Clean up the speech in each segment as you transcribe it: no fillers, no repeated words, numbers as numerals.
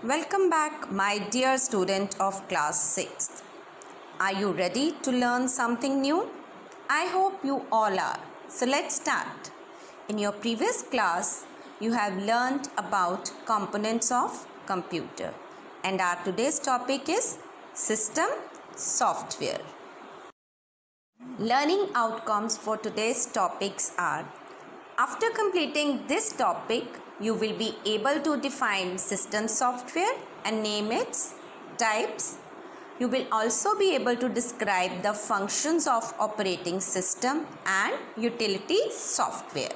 Welcome back, my dear student of class 6th. Are you ready to learn something new? I hope you all are. So let's start. In your previous class, you have learned about components of computer, and our today's topic is system software. Learning outcomes for today's topics are: after completing this topic, you will be able to define system software and name its types. You will also be able to describe the functions of operating system and utility software.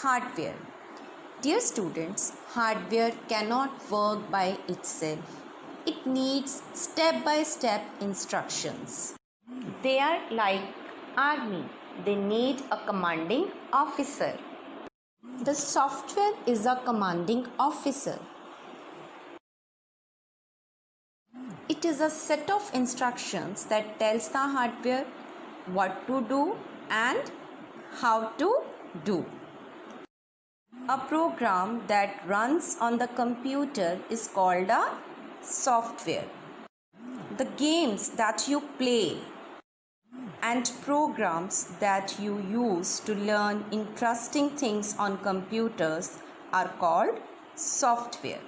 Hardware. Dear students, hardware cannot work by itself. It needs step-by-step instructions. They are like army. They need a commanding officer. The software is a commanding officer. It is a set of instructions that tells the hardware what to do and how to do. A program that runs on the computer is called a software. The games that you play and programs that you use to learn interesting things on computers are called software.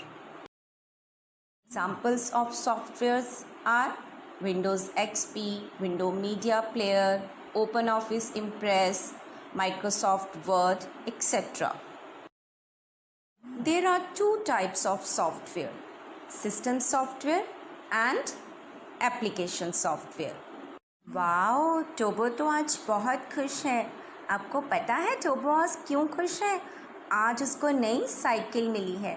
Examples of softwares are Windows XP, Windows Media Player, OpenOffice Impress, Microsoft Word, etc. There are two types of software: system software and application software. Wow, टोबो तो आज बहुत खुश है। आपको पता है टोबो आज क्यों खुश है? आज उसको नई साइकिल मिली है।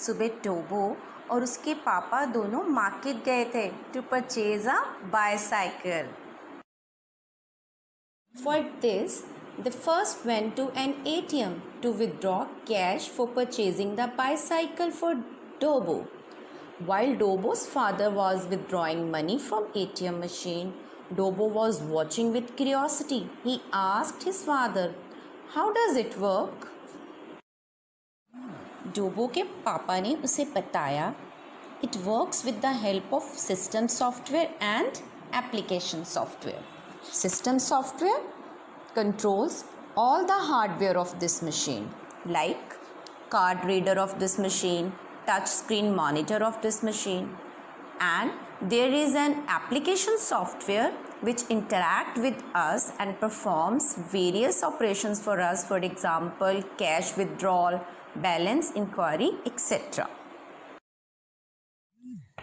सुबह टोबो और उसके पापा दोनों मार्केट गए थे to purchase a bicycle. For this, they first went to an ATM to withdraw cash for purchasing the bicycle for Dobo. While Dobo's father was withdrawing money from ATM machine, Dobo was watching with curiosity. He asked his father, "How does it work?" डोबो के पापा ने उसे बताया, "It works with the help of system software and application software. System software controls all the hardware of this machine, like card reader of this machine, touch screen monitor of this machine, and there is an application software which interact with us and performs various operations for us, for example cash withdrawal, balance inquiry, etc.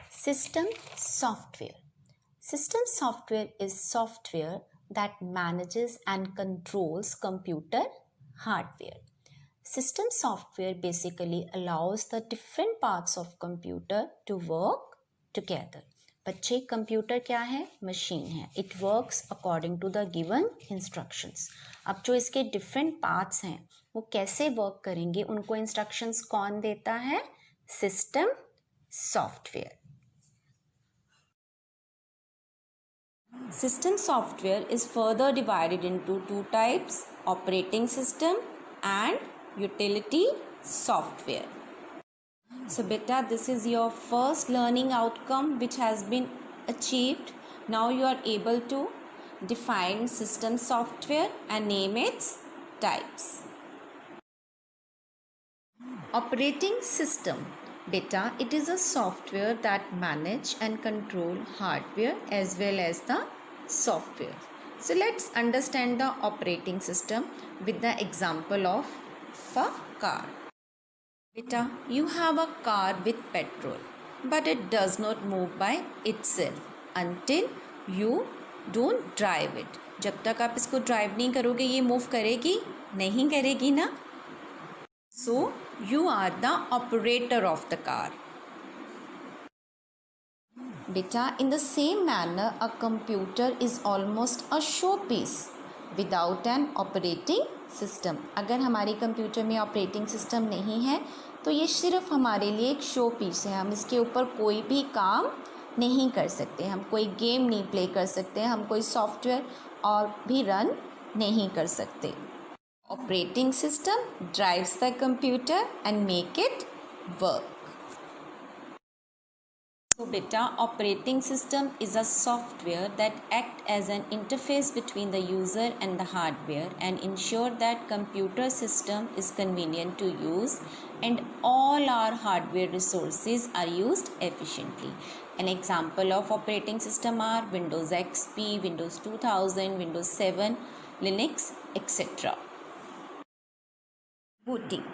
System software. System software is software that manages and controls computer hardware. System software basically allows the different parts of computer to work together. बच्चे computer क्या है? Machine है. It works according to the given instructions. अब जो इसके different parts हैं वो कैसे वर्क करेंगे, उनको इंस्ट्रक्शंस कौन देता है? System software. System software is further divided into two types: operating system and utility software. So beta, this is your first learning outcome which has been achieved. Now you are able to define system software and name its types. Operating system. Beta, it is a software that manage and control hardware as well as the software. So let's understand the operating system with the example of a car. Beta, you have a car with petrol, but it does not move by itself until you don't drive it. जब तक आप इसको drive नहीं करोगे ये move करेगी नहीं करेगी ना. So you are the operator of the car. Beta, in the same manner, a computer is almost a showpiece without an operating system. अगर हमारे कंप्यूटर में ऑपरेटिंग सिस्टम नहीं है तो ये सिर्फ हमारे लिए एक शो पीस है. हम इसके ऊपर कोई भी काम नहीं कर सकते, हम कोई गेम नहीं प्ले कर सकते, हम कोई सॉफ्टवेयर और भी रन नहीं कर सकते। Operating system drives the computer and make it work. So beta, operating system is a software that act as an interface between the user and the hardware and ensure that computer system is convenient to use and all our hardware resources are used efficiently. An example of operating system are Windows XP, Windows 2000, Windows 7, Linux, etc. Booting.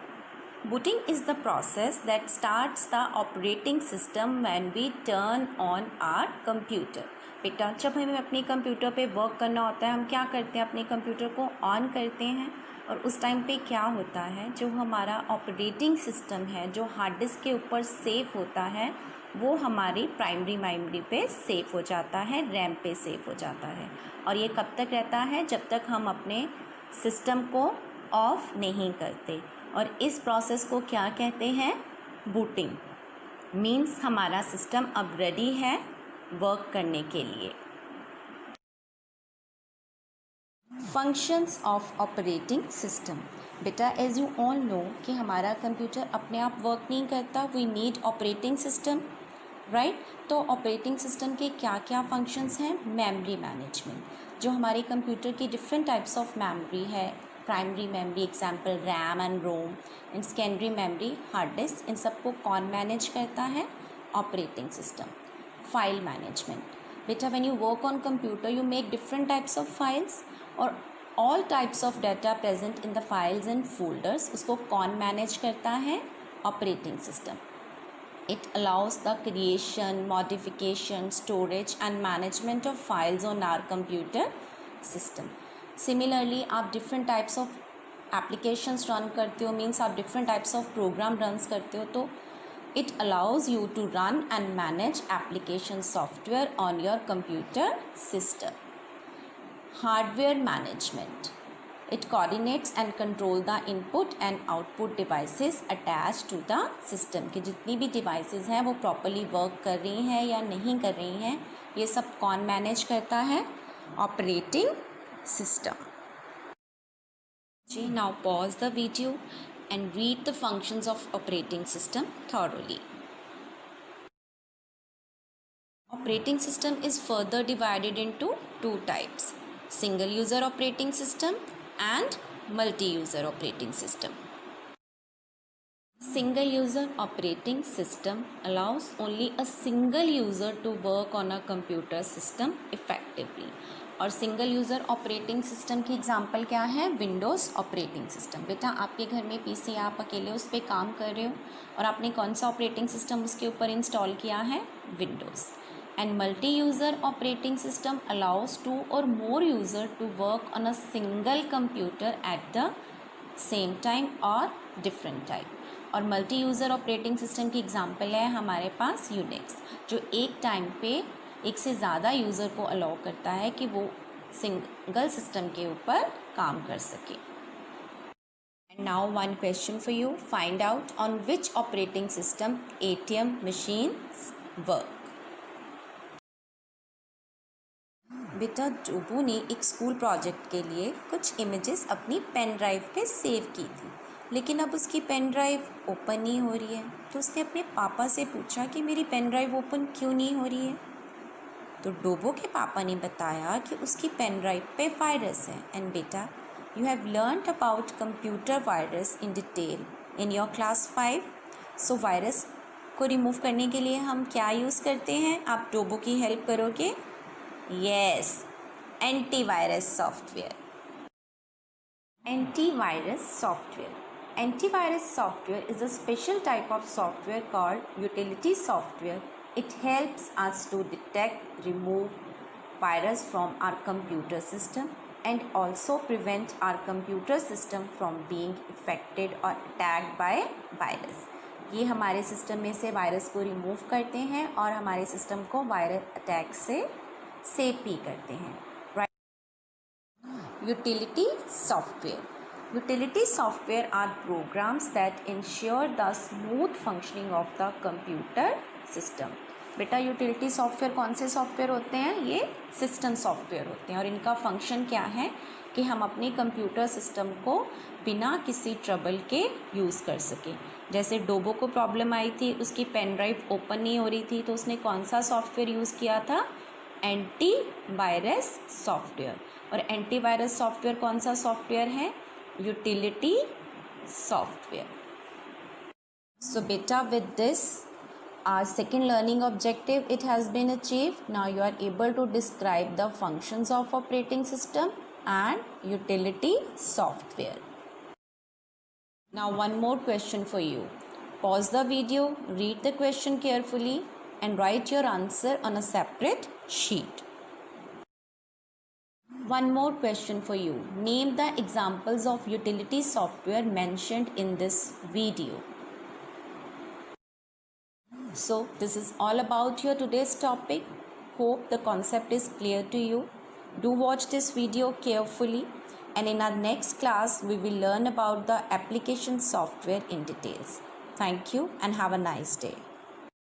Booting is the process that starts the operating system when we turn on our computer. बेटा, जब हमें अपने computer पे work करना होता है, हम क्या करते हैं, अपने कंप्यूटर को ऑन करते हैं और उस टाइम पे क्या होता है, जो हमारा ऑपरेटिंग सिस्टम है, जो हार्ड डिस्क के ऊपर सेव होता है, वो हमारी प्राइमरी मेमोरी पे सेव हो जाता है, रैम पे सेव हो जाता है। और ये कब तक रहता है? जब तक हम अपने सिस्टम को ऑफ नहीं करते। और इस प्रोसेस को क्या कहते हैं? बूटिंग। मीन्स हमारा सिस्टम अब रेडी है वर्क करने के लिए। Functions of operating system. बेटा, एज यू ऑल नो कि हमारा कंप्यूटर अपने आप वर्क नहीं करता, we need operating system, right. तो ऑपरेटिंग सिस्टम के क्या क्या फंक्शंस हैं? मेमोरी मैनेजमेंट, जो हमारे कंप्यूटर की डिफरेंट टाइप्स ऑफ मेमोरी है, primary memory example RAM and ROM, and secondary memory hard disk, इन सबको कौन मैनेज करता है? Operating system. File management. बेटा, when you work on computer you make different types of files और all types of data present in the files and folders, उसको कौन manage करता है? Operating system. It allows the creation, modification, storage and management of files on our computer system. Similarly, आप different types of applications run करते हो, means आप different types of program runs करते हो, तो it allows you to run and manage application software on your computer system. Hardware management. It coordinates and control the input and output devices attached to the system. कि जितनी भी devices हैं वो properly work कर रही हैं या नहीं कर रही हैं, ये सब कौन manage करता है? Operating system. Now pause the video and read the functions of operating system thoroughly. Operating system is further divided into two types: single user operating system and multi-user operating system. Single user operating system allows only a single user to work on a computer system effectively. और single user operating system की example क्या है? Windows operating system. बेटा, आपके घर में PC, आप अकेले उस पर काम कर रहे हो और आपने कौन सा ऑपरेटिंग सिस्टम उसके ऊपर इंस्टॉल किया है? Windows. And multi-user operating system allows two or more users to work on a single computer at the same time or different time. और multi-user operating system की एग्जांपल है हमारे पास यूनिक्स, जो एक टाइम पे एक से ज़्यादा यूज़र को अलाउ करता है कि वो सिंगल सिस्टम के ऊपर काम कर सके। And now one question for you. Find out on which operating system ATM machines work. बेटा, डोबो ने एक स्कूल प्रोजेक्ट के लिए कुछ इमेजेस अपनी पेन ड्राइव पे सेव की थी, लेकिन अब उसकी पेन ड्राइव ओपन नहीं हो रही है। तो उसने अपने पापा से पूछा कि मेरी पेन ड्राइव ओपन क्यों नहीं हो रही है। तो डोबो के पापा ने बताया कि उसकी पेन ड्राइव पे वायरस है। एंड बेटा, you have learned about computer virus in detail in your class 5। So virus को रिमूव करने के लिए हम क्या यूज़ करते हैं? आप डोबो की हेल्प करोगे? Yes, antivirus software. Antivirus software. Antivirus software is a special type of software called utility software. It helps us to detect, remove virus from our computer system and also prevent our computer system from being affected or attacked by virus. ये हमारे system में से virus को remove करते हैं और हमारे system को वायरस अटैक से सेव भी करते हैं, right. Utility software. Utility software are programs that ensure the smooth functioning of the computer system. बेटा यूटिलिटी सॉफ्टवेयर कौन से सॉफ्टवेयर होते हैं? ये सिस्टम सॉफ्टवेयर होते हैं और इनका फंक्शन क्या है कि हम अपनी कंप्यूटर सिस्टम को बिना किसी ट्रबल के यूज़ कर सकें। जैसे डोबो को प्रॉब्लम आई थी, उसकी पेन ड्राइव ओपन नहीं हो रही थी, तो उसने कौन सा सॉफ्टवेयर यूज़ किया था? Antivirus software. और एंटीवायरस सॉफ्टवेयर कौन सा सॉफ्टवेयर है? Utility software. सो बेटा, with this our second learning objective it has been achieved. Now you are able to describe the functions of operating system and utility software. Now one more question for you. Pause the video, read the question carefully and write your answer on a separate sheet. One more question for you. Name the examples of utility software mentioned in this video. So this is all about your today's topic. Hope the concept is clear to you. Do watch this video carefully, and in our next class we will learn about the application software in details. Thank you and have a nice day.